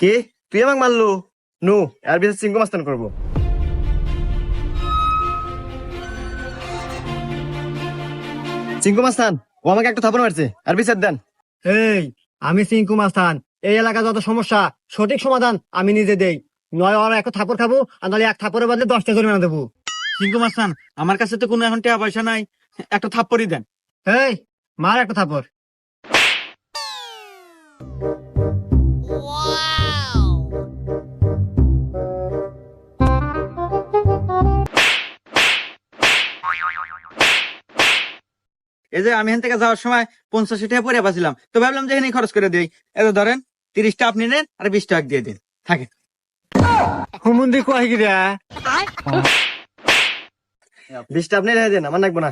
কে তুই আমাকে মারলো? নো, এর বিচার চিঙ্কু মাস্তান করবো। চিঙ্কু মাস্তান, ও আমাকে একটা থাপড় মারছে, আর বিচার দেন। এই, আমি সিংকু মাস্তান। এই এলাকা যত সমস্যা সঠিক সমাধান আমি নিজে দেই। নয় ওরা এক থাপড় খাবো, আর নাহলে এক থাপড়ের বদলে 10টা জরিমানা দেবো। সিংকু মাস্তান, আমার কাছে তো কোনো এখন টাকা পয়সা নাই, একটা থাপ্পড়ই দেন। এই, মার একটা থাপড়। এই যে আমি এখান থেকে যাওয়ার সময় 85 টাকা পরে পাচ্ছিলাম, তো ভাবলাম যে এখানে খরচ করে দিই। এত ধরেন 30টা আপনি নেন আর 20 টাকা দিয়ে দিন, থাকে। হুমুন্দি কয় গিরা? 20টা আপনি রেখে দেন, আমার লাগবো না।